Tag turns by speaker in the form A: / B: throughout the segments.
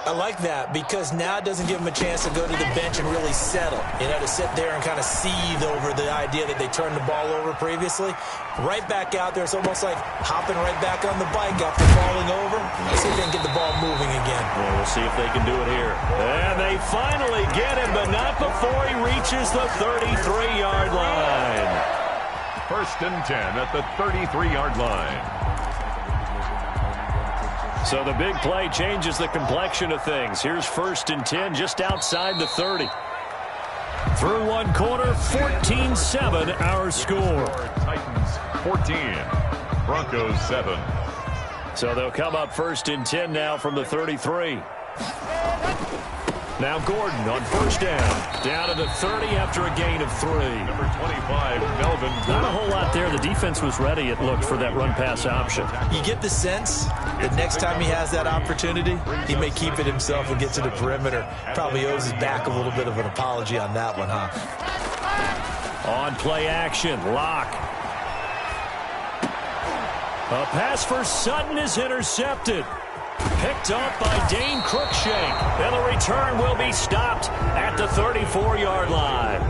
A: I like that because now it doesn't give them a chance to go to the bench and really settle. You know, to sit there and kind of seethe over the idea that they turned the ball over previously. Right back out there. It's almost like hopping right back on the bike after falling over. Let's see if they can get the ball moving again.
B: Well, we'll see if they can do it here. And they finally get him, but not before he reaches the 33-yard line.
C: 1st and 10 at the 33-yard line.
B: So the big play changes the complexion of things. Here's 1st and 10 just outside the 30. Through one quarter, 14-7 our score.
C: Titans 14, Broncos 7.
B: So they'll come up 1st and 10 now from the 33. Now Gordon on 1st down. Down to the 30 after a gain of 3.
C: Number 25, Melvin.
B: Not a whole lot there. The defense was ready, it looked, for that run-pass option.
A: You get the sense that next time he has that opportunity, he may keep it himself and get to the perimeter. Probably owes his back a little bit of an apology on that one, huh?
B: On play action, Locke. A pass for Sutton is intercepted. Picked up by Dane Cruikshank. And the return will be stopped at the 34-yard line.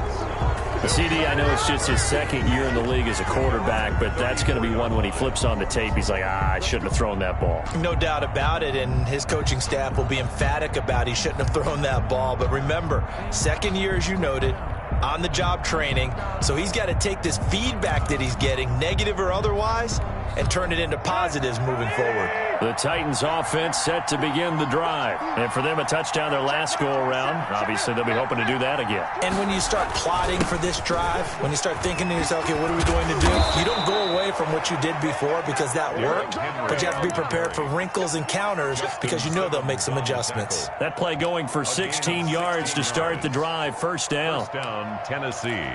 B: The CD, I know it's just his 2nd year in the league as a quarterback, but that's going to be one when he flips on the tape. He's like, I shouldn't have thrown that ball.
A: No doubt about it, and his coaching staff will be emphatic about he shouldn't have thrown that ball. But remember, 2nd year, as you noted, on-the-job training, so he's got to take this feedback that he's getting, negative or otherwise, and turn it into positives moving forward.
B: The Titans offense set to begin the drive. And for them, a touchdown their last go-around. Obviously, they'll be hoping to do that again.
A: And when you start plotting for this drive, when you start thinking to yourself, okay, what are we going to do? You don't go away from what you did before because that worked, but you have to be prepared for wrinkles and counters because you know they'll make some adjustments.
B: That play going for 16 yards to start the drive. 1st down.
C: 1st down, Tennessee.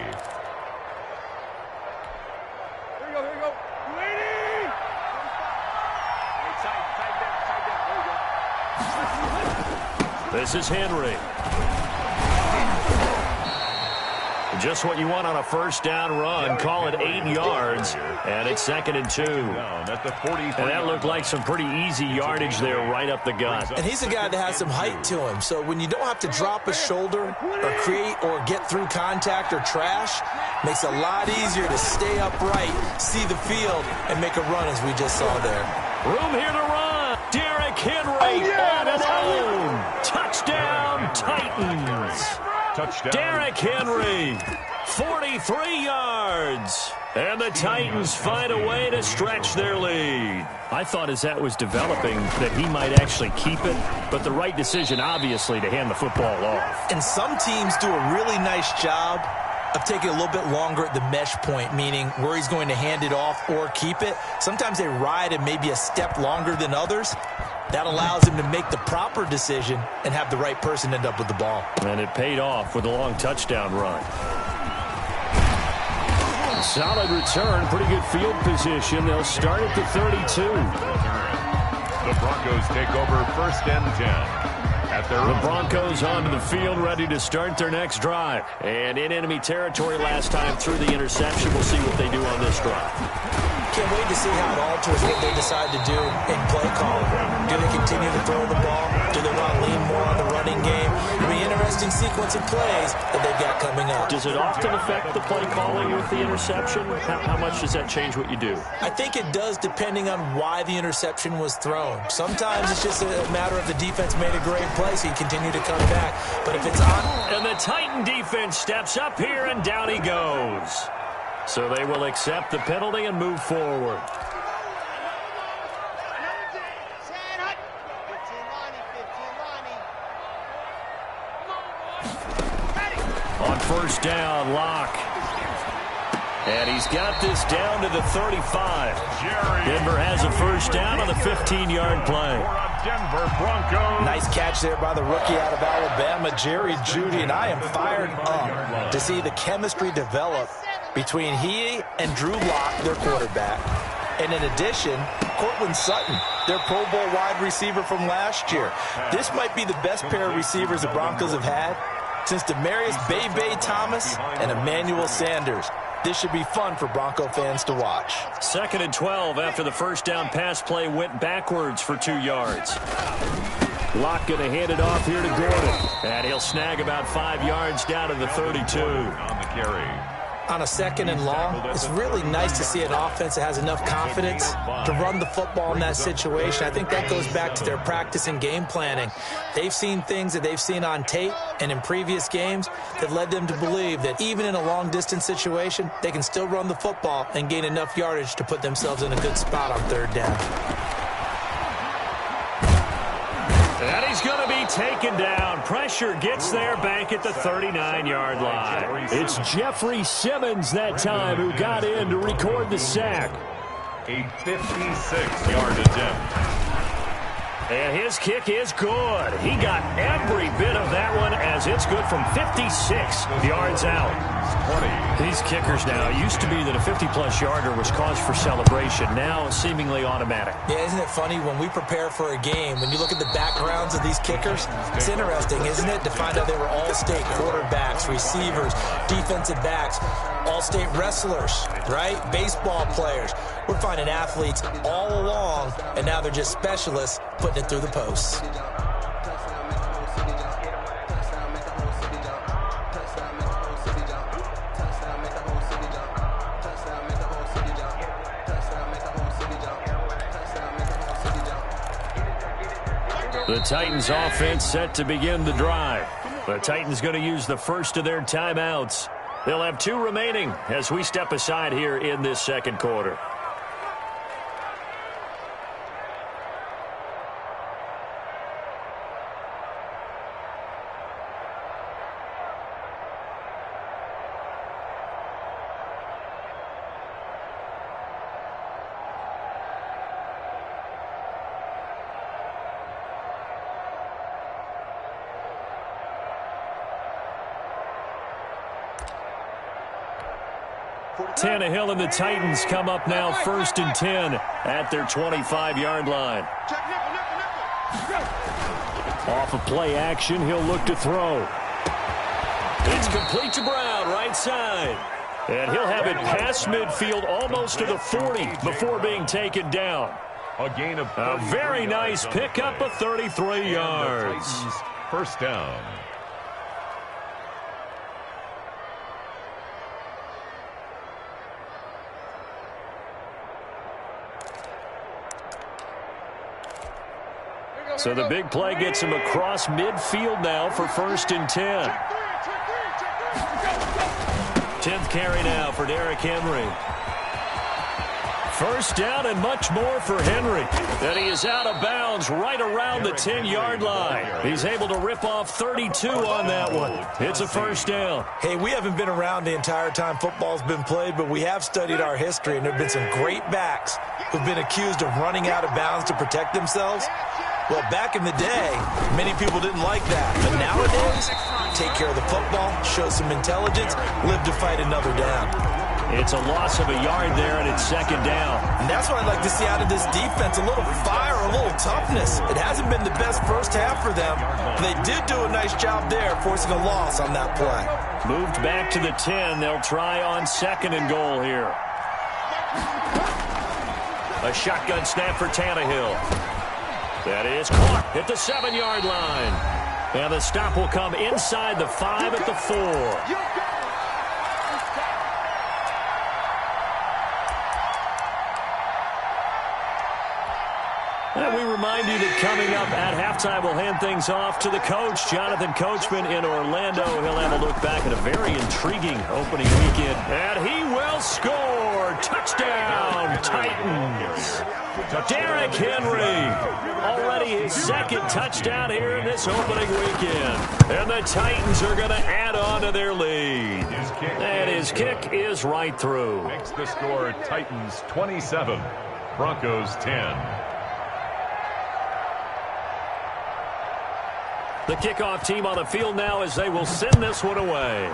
B: This is Henry. Just what you want on a 1st down run. Call it 8 yards, and it's 2nd and 2. And that looked like some pretty easy yardage there right up the gut.
A: And he's a guy that has some height to him, so when you don't have to drop a shoulder or create or get through contact or trash, makes it a lot easier to stay upright, see the field, and make a run as we just saw there.
B: Room here to run. Derrick Henry on his own. Touchdown, Titans.
C: Touchdown.
B: Derrick Henry, 43 yards. And the Titans find a way to stretch their lead. I thought as that was developing that he might actually keep it, but the right decision, obviously, to hand the football off.
A: And some teams do a really nice job of taking a little bit longer at the mesh point, meaning where he's going to hand it off or keep it. Sometimes they ride it maybe a step longer than others. That allows him to make the proper decision and have the right person end up with the ball.
B: And it paid off with a long touchdown run. Solid return, pretty good field position. They'll start at the 32.
C: The Broncos take over 1st and 10.
B: The Broncos onto the field, ready to start their next drive. And in enemy territory last time through the interception. We'll see what they do on this drive.
A: Can't wait to see how it alters what they decide to do in play calling. Do they continue to throw the ball? Do they want to lean more on the running game? It'll be an interesting sequence of plays that they've got coming up.
B: Does it often affect the play calling with the interception? How much does that change what you do?
A: I think it does depending on why the interception was thrown. Sometimes it's just a matter of the defense made a great play, so you continue to come back. But if it's on...
B: And the Titan defense steps up here, and down he goes. So they will accept the penalty and move forward. On 1st down, Locke. And he's got this down to the 35. Denver has a 1st down on the 15-yard play.
C: Denver Broncos.
A: Nice catch there by the rookie out of Alabama, Jerry Jeudy. And I am fired up to see the chemistry develop between he and Drew Lock, their quarterback. And in addition, Courtland Sutton, their Pro Bowl wide receiver from last year. This might be the best pair of receivers the Broncos have had since Demaryius Bebe Thomas and Emmanuel Sanders. This should be fun for Bronco fans to watch.
B: 2nd and 12 after the 1st down pass play went backwards for 2 yards. Locke going to hand it off here to Gordon. And he'll snag about 5 yards down to the 32.
C: On the carry.
A: On a 2nd and long, it's really nice to see an offense that has enough confidence to run the football in that situation. I think that goes back to their practice and game planning. They've seen things that they've seen on tape and in previous games that led them to believe that even in a long-distance situation, they can still run the football and gain enough yardage to put themselves in a good spot on 3rd down.
B: And he's going to be taken down. Pressure gets there back at the 39-yard line. It's Jeffrey Simmons that time who got in to record the sack.
C: A 56-yard attempt.
B: And his kick is good. He got every bit of that one as it's good from 56 yards out.
C: 20.
B: These kickers now, it used to be that a 50-plus yarder was cause for celebration. Now seemingly automatic.
A: Yeah, isn't it funny when we prepare for a game, when you look at the backgrounds of these kickers, it's interesting, isn't it, to find out they were all-state quarterbacks, receivers, defensive backs, all-state wrestlers, right? Baseball players. We're finding athletes all along, and now they're just specialists putting it through the posts.
B: The Titans offense set to begin the drive. The Titans going to use the first of their timeouts. They'll have 2 remaining as we step aside here in this 2nd quarter. Tannehill and the Titans come up now 1st and 10 at their 25-yard line. Off of play action, he'll look to throw. It's complete to Brown, right side. And he'll have it past midfield almost to the 40 before being taken down.
C: A gain of
B: a very nice pickup of 33 yards.
C: First down.
B: So the big play gets him across midfield now for 1st and 10. 10th carry now for Derrick Henry. First down and much more for Henry. And he is out of bounds right around the 10-yard line. He's able to rip off 32 on that one. It's a first down.
A: Hey, we haven't been around the entire time football's been played, but we have studied our history, and there have been some great backs who've been accused of running out of bounds to protect themselves. Well, back in the day, many people didn't like that. But nowadays, take care of the football, show some intelligence, live to fight another down.
B: It's a loss of a yard there, and it's 2nd down.
A: And that's what I'd like to see out of this defense, a little fire, a little toughness. It hasn't been the best first half for them. They did do a nice job there, forcing a loss on that play.
B: Moved back to the 10. They'll try on 2nd and goal here. A shotgun snap for Tannehill. That is caught at the 7-yard line. And the stop will come inside the 5 at the 4. And we remind you that coming up at halftime, we'll hand things off to the coach, Jonathan Coachman in Orlando. He'll have a look back at a very intriguing opening weekend. And he will score. Touchdown, Titans. Derrick Henry, already his 2nd touchdown here in this opening weekend. And the Titans are going to add on to their lead. And his kick is right through.
C: Makes the score Titans 27, Broncos 10.
B: The kickoff team on the field now as they will send this one away.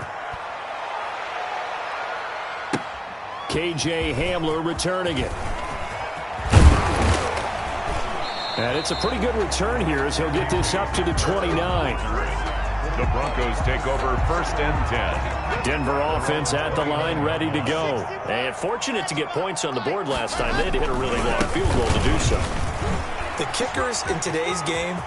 B: KJ Hamler returning it. And it's a pretty good return here as he'll get this up to the 29.
C: The Broncos take over 1st and 10.
B: Denver offense at the line, ready to go. And fortunate to get points on the board last time. They had to hit a really long field goal to do so.
A: The kickers in today's game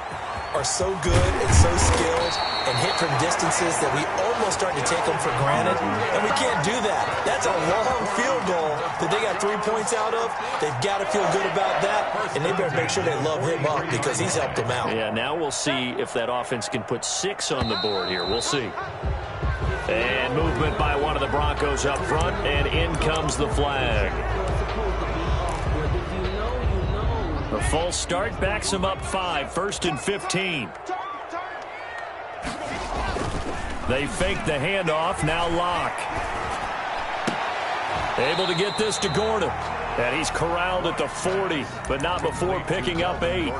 A: are so good and so skilled and hit from distances that we almost start to take them for granted, and we can't do that. That's a long field goal that they got 3 points out of. They've got to feel good about that, and they better make sure they love him up because he's helped them out.
B: Yeah, now we'll see if that offense can put 6 on the board here. We'll see. And movement by one of the Broncos up front, and in comes the flag. The false start backs him up 5, 1st and 15. They fake the handoff, now Locke. Able to get this to Gordon. And he's corralled at the 40, but not before picking up 8.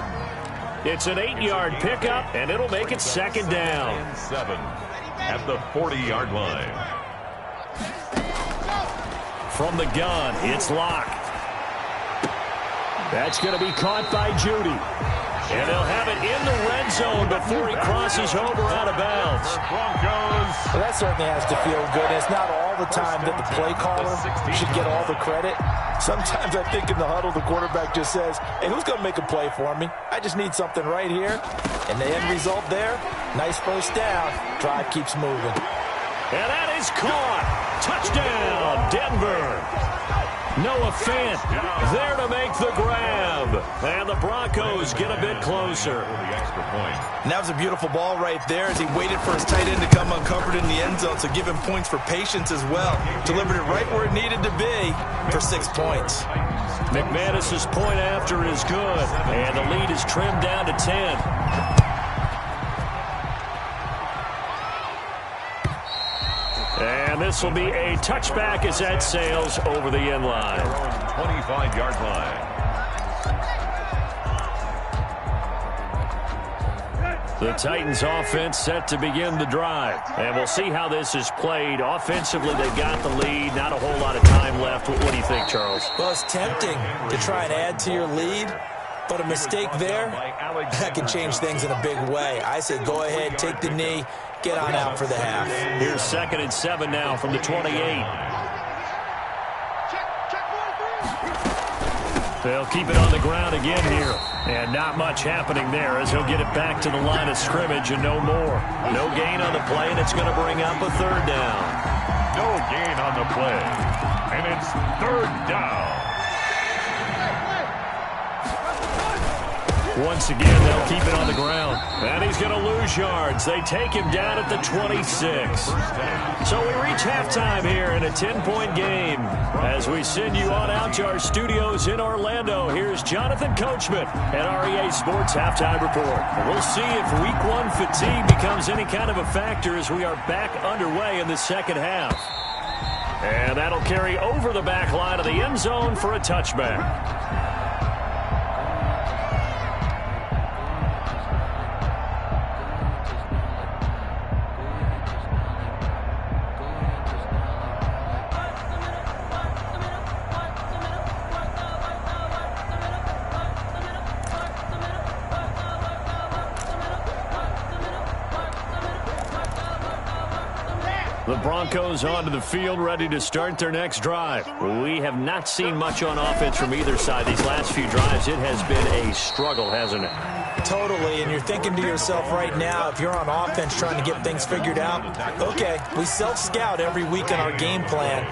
B: It's an 8-yard pickup, and it'll make it 2nd down.
C: 7 at the 40-yard line.
B: From the gun, it's Locke. That's going to be caught by Judy. And they'll have it in the red zone before he crosses over out of bounds.
A: Well, that certainly has to feel good. It's not all the time that the play caller should get all the credit. Sometimes I think in the huddle, the quarterback just says, hey, who's going to make a play for me? I just need something right here. And the end result there, nice first down. Drive keeps moving.
B: And that is caught. Touchdown, Denver. Noah Fant there to make the grab. And the Broncos get a bit closer.
A: And that was a beautiful ball right there as he waited for his tight end to come uncovered in the end zone. So give him points for patience as well. Delivered it right where it needed to be for 6 points.
B: McManus's point after is good. And the lead is trimmed down to 10. And this will be a touchback as that sails over the end line.
C: 25-yard line.
B: The Titans offense set to begin the drive. And we'll see how this is played. Offensively, they've got the lead. Not a whole lot of time left. What do you think, Charles?
A: Well, it's tempting to try and add to your lead. But a mistake there, that can change things in a big way. I say go ahead, take the knee, get on out for the half.
B: Here's 2nd and 7 now from the 28. They'll keep it on the ground again here. And not much happening there as he'll get it back to the line of scrimmage and no more. No gain on the play, and it's going to bring up a 3rd down.
C: No gain on the play. And it's 3rd down.
B: Once again, they'll keep it on the ground. And he's going to lose yards. They take him down at the 26. So we reach halftime here in a 10-point game. As we send you on out to our studios in Orlando, here's Jonathan Coachman at REA Sports Halftime Report. We'll see if Week 1 fatigue becomes any kind of a factor as we are back underway in the second half. And that'll carry over the back line of the end zone for a touchback. The Broncos onto the field, ready to start their next drive. We have not seen much on offense from either side these last few drives. It has been a struggle, hasn't it?
A: Totally, and you're thinking to yourself right now, if you're on offense trying to get things figured out, okay, we self-scout every week in our game plan.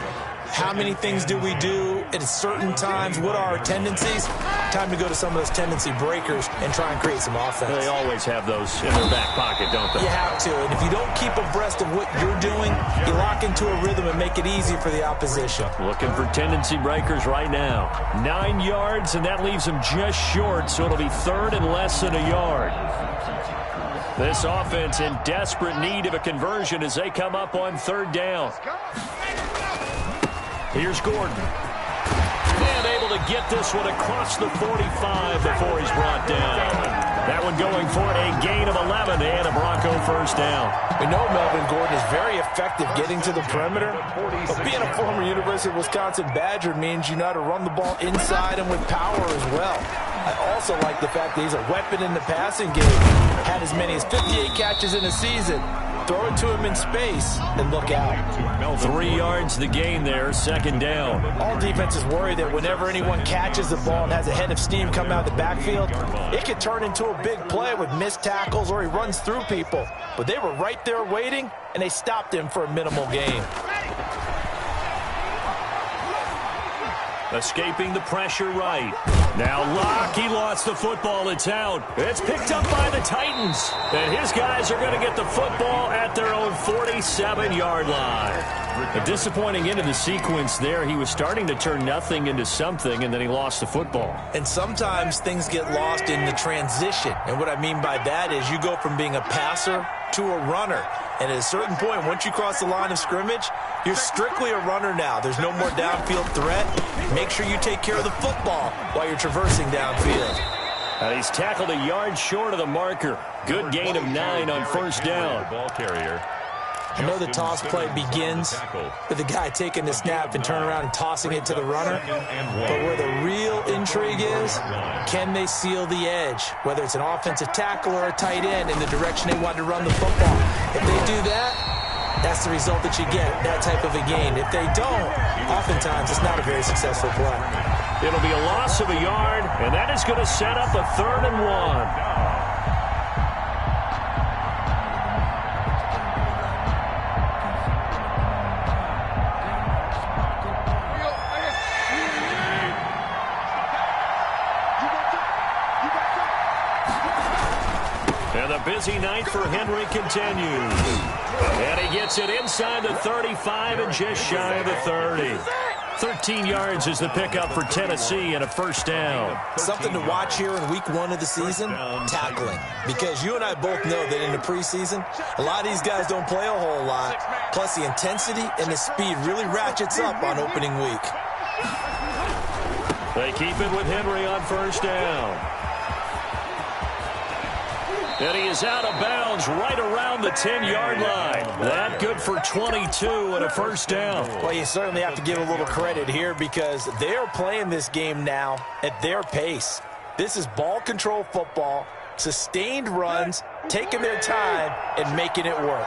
A: How many things do we do at certain times? What are our tendencies? Time to go to some of those tendency breakers and try and create some offense.
B: They always have those in their back pocket, don't they?
A: You have to, and if you don't keep abreast of what you're doing, you lock into a rhythm and make it easy for the opposition.
B: Looking for tendency breakers right now. 9 yards, and that leaves them just short, so it'll be 3rd and less than a yard. This offense in desperate need of a conversion as they come up on 3rd down. Here's Gordon. And able to get this one across the 45 before he's brought down. That one going for a gain of 11 and a Bronco first down.
A: We know Melvin Gordon is very effective getting to the perimeter, but being a former University of Wisconsin Badger means you know how to run the ball inside and with power as well. I also like the fact that he's a weapon in the passing game. Had as many as 58 catches in a season. throw it to him in space, and look out.
B: 3 yards the gain there, second down.
A: All defenses worry that whenever anyone catches the ball and has a head of steam come out of the backfield, it could turn into a big play with missed tackles or he runs through people. But they were right there waiting, and they stopped him for a minimal gain.
B: Escaping the pressure right. Now Locke, he lost the football. It's out. It's picked up by the Titans. And his guys are going to get the football at their own 47-yard line. A disappointing end of the sequence there. He was starting to turn nothing into something, and then he lost the football.
A: And sometimes things get lost in the transition. And what I mean by that is you go from being a passer to a runner. And at a certain point, once you cross the line of scrimmage, you're strictly a runner now. There's no more downfield threat. Make sure you take care of the football while you're traversing downfield.
B: And he's tackled a yard short of the marker. Good gain of 9 on first down.
C: Ball carrier.
A: I know the toss play begins with the guy taking the snap and turning around and tossing it to the runner. But where the real intrigue is, can they seal the edge? Whether it's an offensive tackle or a tight end in the direction they want to run the football. If they do that, that's the result that you get, that type of a gain. If they don't, oftentimes it's not a very successful play.
B: It'll be a loss of a yard, and that is going to set up a 3rd and 1. And the busy night for Henry continues. And he gets it inside the 35 and just shy of the 30. 13 yards is the pickup for Tennessee and a first down.
A: Something to watch here in week 1 of the season, tackling. Because you and I both know that in the preseason, a lot of these guys don't play a whole lot. Plus the intensity and the speed really ratchets up on opening week.
B: They keep it with Henry on first down. And he is out of bounds right around the 10-yard line. That good for 22 and a first down.
A: Well, you certainly have to give a little credit here because they're playing this game now at their pace. This is ball control football, sustained runs, taking their time, and making it work.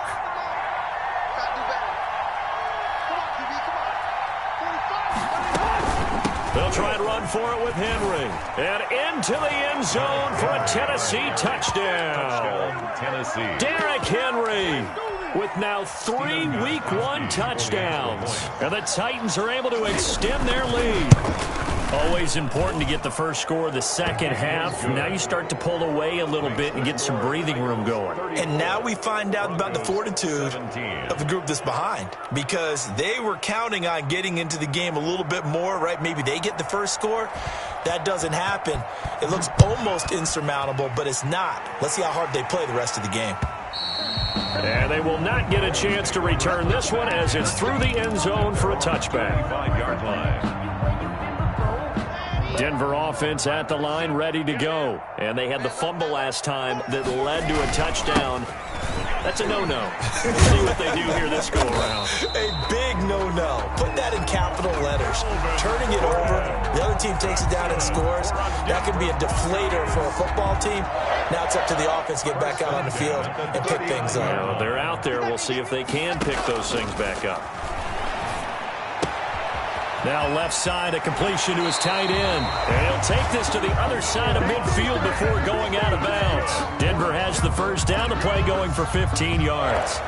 B: They'll try and run for it with Henry. And into the end zone for a Tennessee touchdown.
C: Tennessee.
B: Derrick Henry with now 3 Week 1 touchdowns. And the Titans are able to extend their lead. Always important to get the first score of the second half. Now you start to pull away a little bit and get some breathing room going.
A: And now we find out about the fortitude of the group that's behind because they were counting on getting into the game a little bit more, right? Maybe they get the first score. That doesn't happen. It looks almost insurmountable, but it's not. Let's see how hard they play the rest of the game.
B: And they will not get a chance to return this one as it's through the end zone for a touchback.
C: 5-yard line.
B: Denver offense at the line, ready to go. And they had the fumble last time that led to a touchdown. That's a no-no. We'll see what they do here this go-around.
A: A big no-no. Put that in capital letters. Turning it over, the other team takes it down and scores. That could be a deflator for a football team. Now it's up to the offense to get back out on the field and pick things up.
B: Now, they're out there. We'll see if they can pick those things back up. Now left side, a completion to his tight end. And he'll take this to the other side of midfield before going out of bounds. Denver has the first down to play going for 15 yards.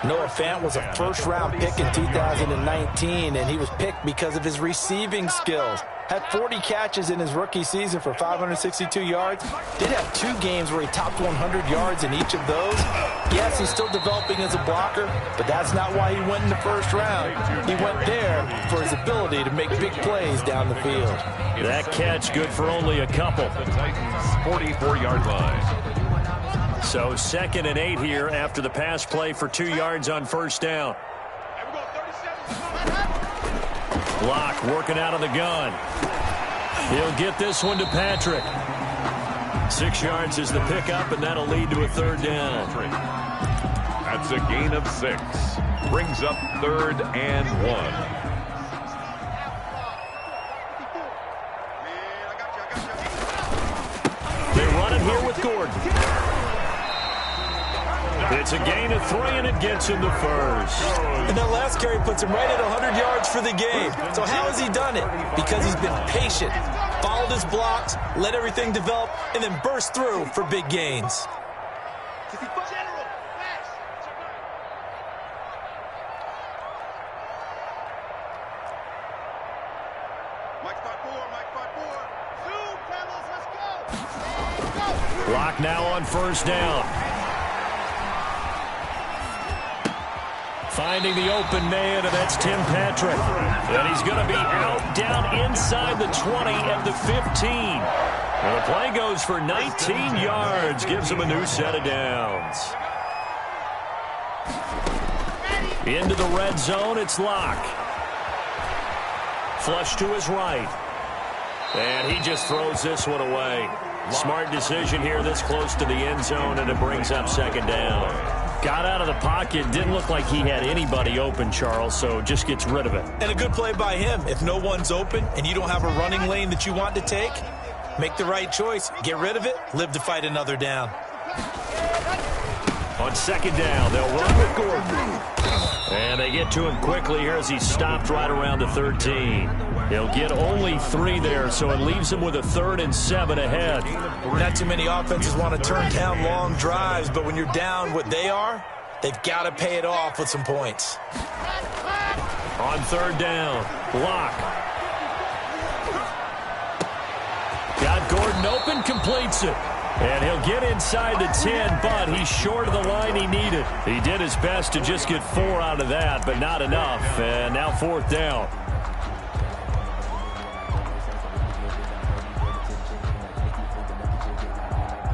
A: Noah Fant was a first-round pick in 2019, and he was picked because of his receiving skills. Had 40 catches in his rookie season for 562 yards. Did have 2 games where he topped 100 yards in each of those. Yes, he's still developing as a blocker, but that's not why he went in the first round. He went there for his ability to make big plays down the field.
B: That catch good for only a couple.
C: The Titans' 44-yard line.
B: So 2nd and 8 here after the pass play for 2 yards on first down. Locke working out of the gun. He'll get this one to Patrick. 6 yards is the pickup, and that'll lead to a 3rd down.
C: That's a gain of 6. Brings up 3rd and 1.
B: It's a gain of 3, and it gets him the first.
A: And that last carry puts him right at 100 yards for the game. So how has he done it? Because he's been patient, followed his blocks, let everything develop, and then burst through for big gains.
B: Clock now on first down. Finding the open man, and that's Tim Patrick. And he's going to be out down inside the 20 and the 15. And the play goes for 19 yards, gives him a new set of downs. Into the red zone, it's Locke. Flush to his right. And he just throws this one away. Smart decision here this close to the end zone, and it brings up second down. Got out of the pocket, didn't look like he had anybody open, Charles, so just gets rid of it.
A: And a good play by him. If no one's open and you don't have a running lane that you want to take, make the right choice. Get rid of it, live to fight another down.
B: On second down, they'll run with Gordon. And they get to him quickly here as he's stopped right around the 13. He'll get only 3 there, so it leaves him with a 3rd and 7 ahead.
A: Not too many offenses want to turn down long drives, but when you're down what they are, they've got to pay it off with some points.
B: On third down, Locke. Got Gordon open, completes it. And he'll get inside the 10, but he's short of the line he needed. He did his best to just get 4 out of that, but not enough. And now fourth down.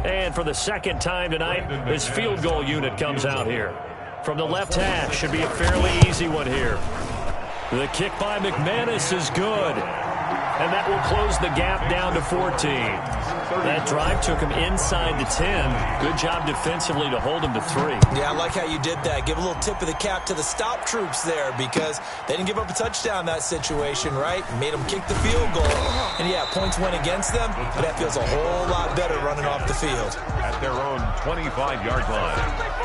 B: And for the second time tonight, this field goal unit comes out here. From the left hash, should be a fairly easy one here. The kick by McManus is good. And that will close the gap down to 14. That drive took him inside the 10. Good job defensively to hold him to 3.
A: Yeah, I like how you did that. Give a little tip of the cap to the stop troops there because they didn't give up a touchdown in that situation, right? Made them kick the field goal. And, yeah, points went against them, but that feels a whole lot better running off the field.
C: At their own 25-yard line.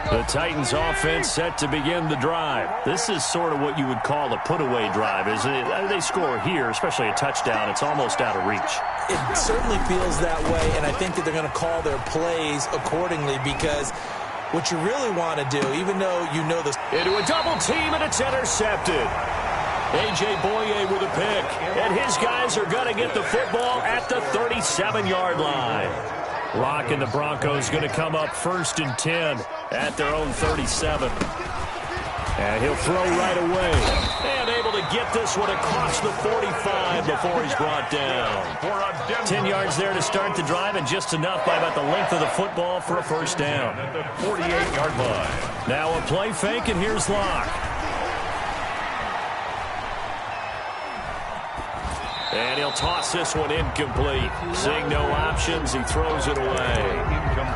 B: The Titans offense set to begin the drive. This is sort of what you would call a put-away drive, isn't it? They score here, especially a touchdown. It's almost out of reach.
A: It certainly feels that way, and I think that they're going to call their plays accordingly because what you really want to do, even though you know this.
B: Into a double team, and it's intercepted. A.J. Boye with a pick, and his guys are going to get the football at the 37-yard line. Locke and the Broncos going to come up 1st and 10 at their own 37. And he'll throw right away. And able to get this one across the 45 before he's brought down. 10 yards there to start the drive, and just enough by about the length of the football for a first down.
C: At the 48-yard line.
B: Now a play fake, and here's Locke. And he'll toss this one incomplete. Seeing no options, he throws it away.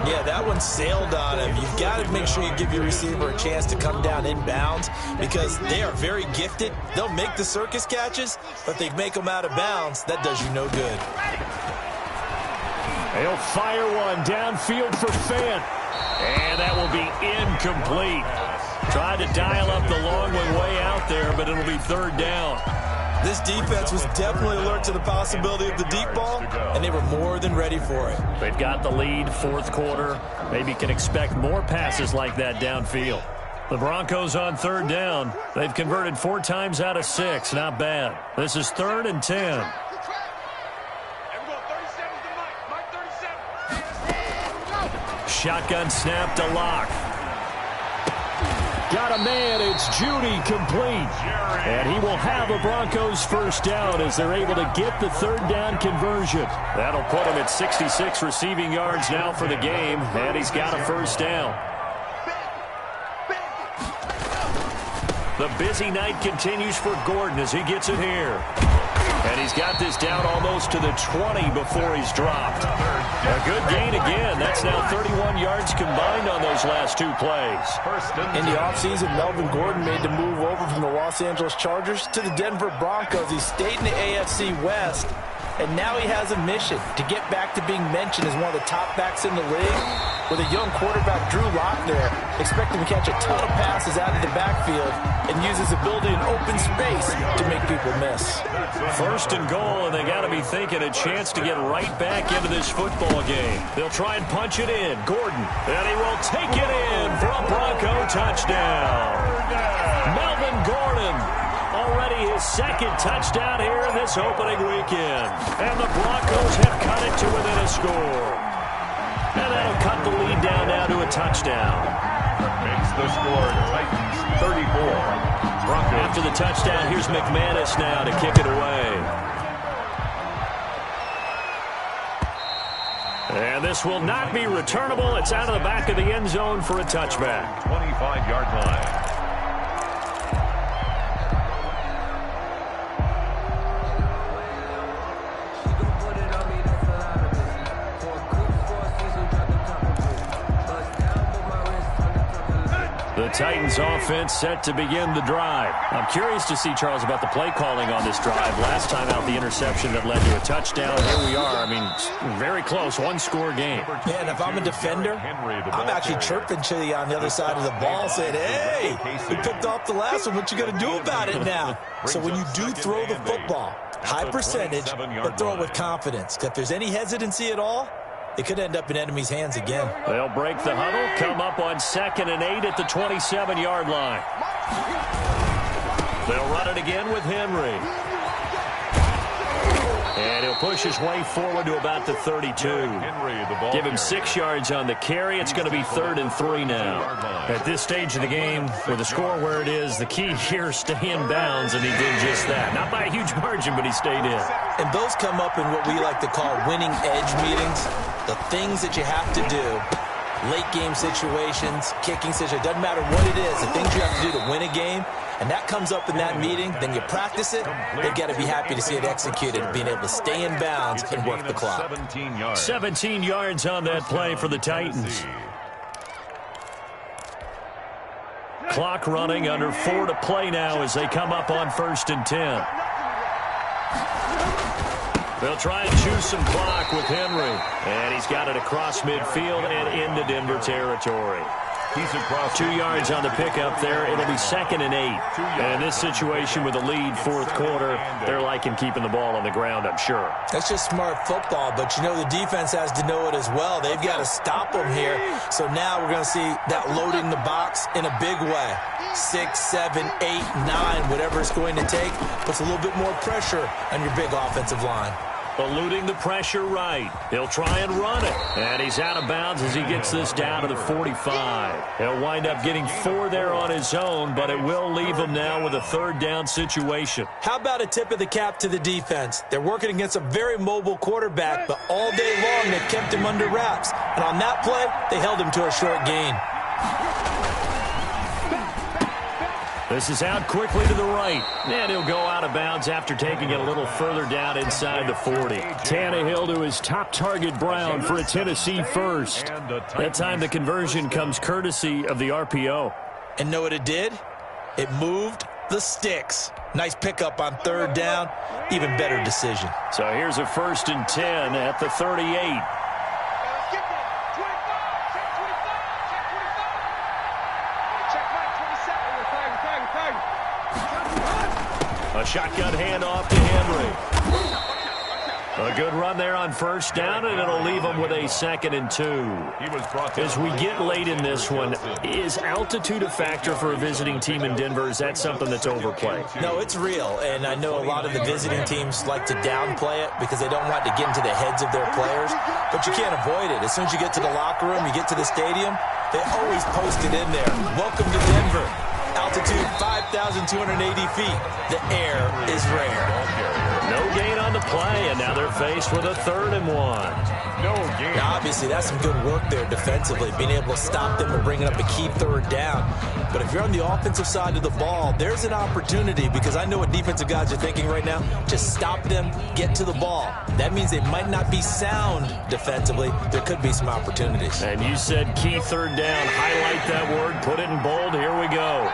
A: Yeah, that one sailed on him. You've got to make sure you give your receiver a chance to come down inbounds because they are very gifted. They'll make the circus catches, but they make them out of bounds. That does you no good.
B: He'll fire one downfield for Fant. And that will be incomplete. Tried to dial up the long one way out there, but it'll be third down.
A: This defense was definitely alert to the possibility of the deep ball, and they were more than ready for it.
B: They've got the lead, fourth quarter. Maybe can expect more passes like that downfield. The Broncos on third down. They've converted 4 times out of 6. Not bad. This is 3rd and 10. Shotgun snap to Locke. Got a man, it's Judy, complete. And he will have a Broncos first down as they're able to get the third down conversion. That'll put him at 66 receiving yards now for the game, and he's got a first down. The busy night continues for Gordon as he gets it here. And he's got this down almost to the 20 before he's dropped. A good gain again. That's now 31 yards combined on those last 2 plays.
A: In the offseason, Melvin Gordon made the move over from the Los Angeles Chargers to the Denver Broncos. He stayed in the AFC West, And now he has a mission to get back to being mentioned as one of the top backs in the league. With a young quarterback, Drew Lock, there, expect him to catch a ton of passes out of the backfield and use his ability in open space to make people miss.
B: First and goal, and they got to be thinking a chance to get right back into this football game. They'll try and punch it in. Gordon, and he will take it in for a Bronco touchdown. Melvin Gordon, already his second touchdown here in this opening weekend. And the Broncos have cut it to within a score. And that'll cut the lead down now to a touchdown.
C: Makes the score Titans 34. Broncos.
B: After the touchdown, here's McManus now to kick it away. And this will not be returnable. It's out of the back of the end zone for a touchback.
C: 25-yard line.
B: The Titans offense set to begin the drive. I'm curious to see, Charles, about the play calling on this drive. Last time out, the interception that led to a touchdown. Here we are. I mean, very close, one-score game.
A: Yeah, and if I'm a defender, I'm actually chirping to you on the other side of the ball saying, hey, we picked off the last one. What you going to do about it now? So when you do throw the football, high percentage, but throw it with confidence. If there's any hesitancy at all, it could end up in enemy's hands again.
B: They'll break the huddle, come up on 2nd and 8 at the 27-yard line. They'll run it again with Henry. And he'll push his way forward to about the 32. Give him 6 yards on the carry. It's going to be 3rd and 3 now. At this stage of the game, with the score where it is, the key here is stay in bounds, and he did just that. Not by a huge margin, but he stayed in.
A: And those come up in what we like to call winning edge meetings. The things that you have to do, late game situations, kicking situations, doesn't matter what it is, the things you have to do to win a game, and that comes up in that meeting, then you practice it, they've got to be happy to see it executed, being able to stay in bounds and work the clock.
B: 17 yards on that play for the Titans. Clock running, under 4 to play now as they come up on 1st and 10. They'll try and choose some clock with Henry. And he's got it across midfield and into Denver territory.
C: He's across
B: 2 yards on the pickup there. It'll be 2nd and 8. And in this situation with a lead, 4th quarter, they're liking keeping the ball on the ground, I'm sure.
A: That's just smart football, but you know the defense has to know it as well. They've got to stop them here. So now we're going to see that loading the box in a big way. 6, 7, 8, 9, whatever it's going to take, puts a little bit more pressure on your big offensive line.
B: Eluding the pressure right. He'll try and run it. And he's out of bounds as he gets this down to the 45. He'll wind up getting 4 there on his own, but it will leave him now with a 3rd down situation.
A: How about a tip of the cap to the defense? They're working against a very mobile quarterback, but all day long they've kept him under wraps. And on that play, they held him to a short gain.
B: This is out quickly to the right. And he'll go out of bounds after taking it a little further down inside the 40. Tannehill to his top target, Brown, for a Tennessee first. That time the conversion comes courtesy of the RPO.
A: And know what it did? It moved the sticks. Nice pickup on 3rd down. Even better decision.
B: So here's a 1st and 10 at the 38. A shotgun handoff to Henry. A good run there on 1st down, and it'll leave them with a 2nd and 2. As we get late in this one, is altitude a factor for a visiting team in Denver? Is that something that's overplayed?
A: No, it's real, and I know a lot of the visiting teams like to downplay it because they don't want to get into the heads of their players, but you can't avoid it. As soon as you get to the locker room, you get to the stadium, they always post it in there. Welcome to Denver. Altitude 5,280 feet. The air is rare.
B: No gain on the play, and now they're faced with a 3rd and 1.
C: No gain.
A: Now, obviously, that's some good work there defensively, being able to stop them and bringing up a key 3rd down. But if you're on the offensive side of the ball, there's an opportunity because I know what defensive guys are thinking right now. Just stop them, get to the ball. That means they might not be sound defensively. There could be some opportunities.
B: And you said key 3rd down. Highlight that word. Put it in bold. Here we go.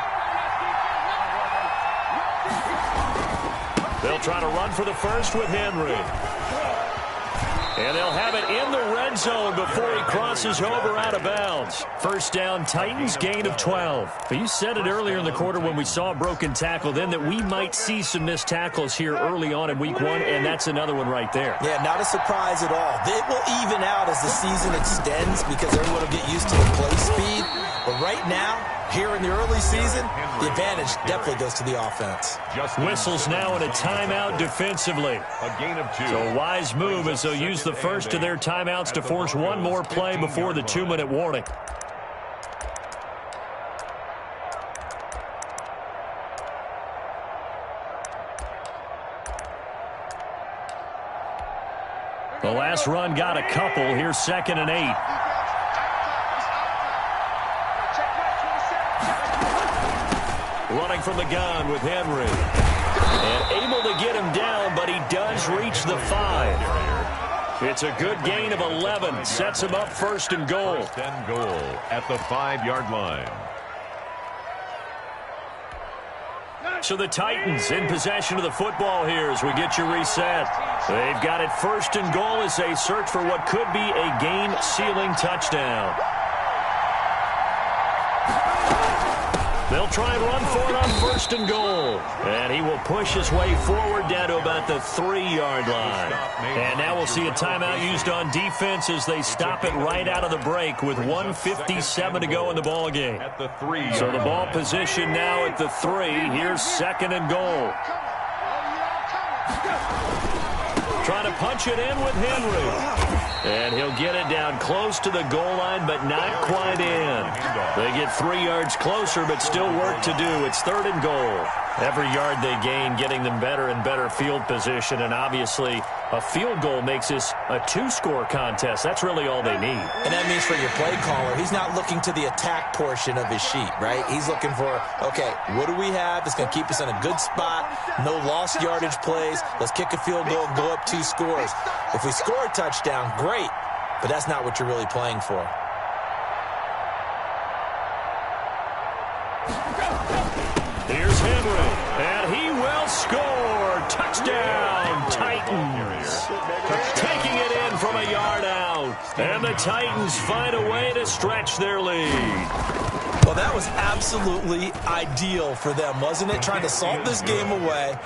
B: They'll try to run for the first with Henry. And they'll have it in the red zone before he crosses over out of bounds. First down, Titans, gain of 12. But you said it earlier in the quarter when we saw a broken tackle then that we might see some missed tackles here early on in week 1, and that's another one right there.
A: Yeah, not a surprise at all. It will even out as the season extends because everyone will get used to the play speed. But right now, here in the early season, the advantage definitely goes to the offense.
B: Whistles now in a timeout defensively.
C: A gain of 2.
B: So a wise move as they'll use the first of their timeouts to force one more play before the 2-minute warning. The last run got a couple. Here's 2nd and 8. Running from the gun with Henry. And able to get him down, but he does reach the 5. It's a good gain of 11. Sets him up 1st and goal.
C: 1st and goal at the 5-yard line.
B: So the Titans in possession of the football here as we get you reset. They've got it 1st and goal as they search for what could be a game-sealing touchdown. They'll try and run for it on 1st and goal. And he will push his way forward down to about the 3-yard line. And now we'll see a timeout used on defense as they stop it right out of the break with 1:57 to go in the ball game. So the ball position now at the 3. Here's 2nd and goal. Trying to punch it in with Henry. And he'll get it down close to the goal line, but not quite in. They get 3 yards closer, but still work to do. It's 3rd and goal. Every yard they gain, getting them better and better field position. And obviously, a field goal makes this a 2-score contest. That's really all they need.
A: And that means for your play caller, he's not looking to the attack portion of his sheet, right? He's looking for, okay, what do we have that's going to keep us in a good spot? No lost yardage plays. Let's kick a field goal and go up 2 scores. If we score a touchdown, great. But that's not what you're really playing for.
B: Here's Henry, and he will score. Touchdown, Titans. Taking it in from a yard out. And the Titans find a way to stretch their lead.
A: Well, that was absolutely ideal for them, wasn't it? Trying to salt this game away.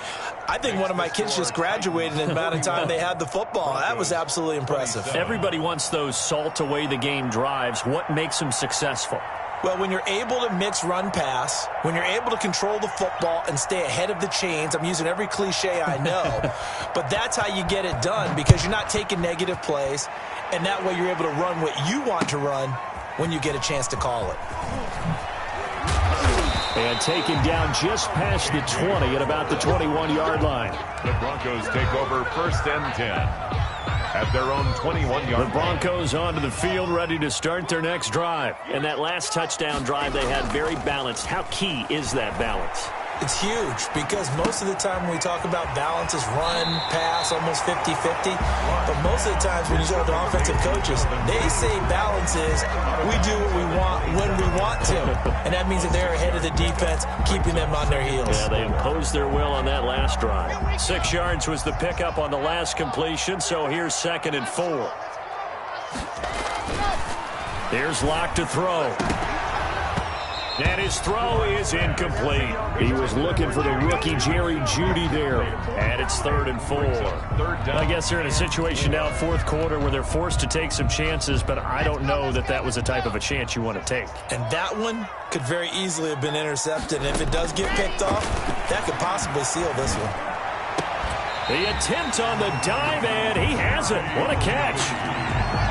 A: I think one of my kids just graduated in the amount of time they had the football. That was absolutely impressive.
B: Everybody wants those salt away the game drives. What makes them successful?
A: Well, when you're able to mix run-pass, when you're able to control the football and stay ahead of the chains, I'm using every cliche I know, but that's how you get it done because you're not taking negative plays, and that way you're able to run what you want to run when you get a chance to call it.
B: And taken down just past the 20 at about the 21-yard line.
C: The Broncos take over 1st and 10. At their own 21-yard line.
B: The Broncos onto the field, ready to start their next drive. And that last touchdown drive they had very balanced. How key is that balance?
A: It's huge because most of the time when we talk about balance is run, pass, almost 50-50. But most of the times when you talk to offensive coaches, they say balance is we do what we want when we want to. And that means that they're ahead of the defense, keeping them on their heels.
B: Yeah, they imposed their will on that last drive. 6 yards was the pickup on the last completion, so here's 2nd and 4. Here's Locke to throw. And his throw is incomplete. He was looking for the rookie Jerry Jeudy there. And it's 3rd and 4. I guess they're in a situation now, 4th quarter, where they're forced to take some chances, but I don't know that that was the type of a chance you want to take.
A: And that one could very easily have been intercepted. And if it does get picked off, that could possibly seal this one.
B: The attempt on the dive, and he has it. What a catch.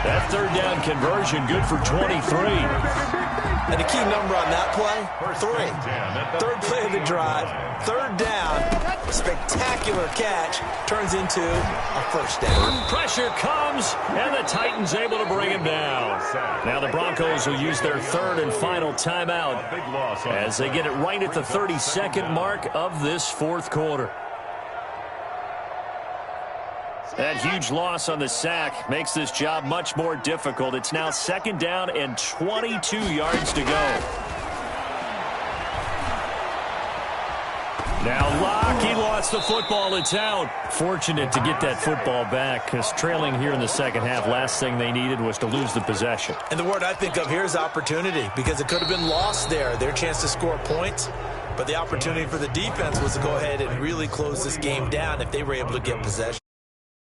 B: That 3rd down conversion, good for 23.
A: And the key number on that play, 3. 3rd play of the drive, 3rd down, spectacular catch, turns into a 1st down.
B: Pressure comes, and the Titans able to bring him down. Now the Broncos will use their 3rd and final timeout as they get it right at the 32nd mark of this 4th quarter. That huge loss on the sack makes this job much more difficult. It's now 2nd down and 22 yards to go. Now Locke, he lost the football. It's out. Fortunate to get that football back because trailing here in the second half, last thing they needed was to lose the possession.
A: And the word I think of here is opportunity, because it could have been lost there. Their chance to score points, but the opportunity for the defense was to go ahead and really close this game down if they were able to get possession.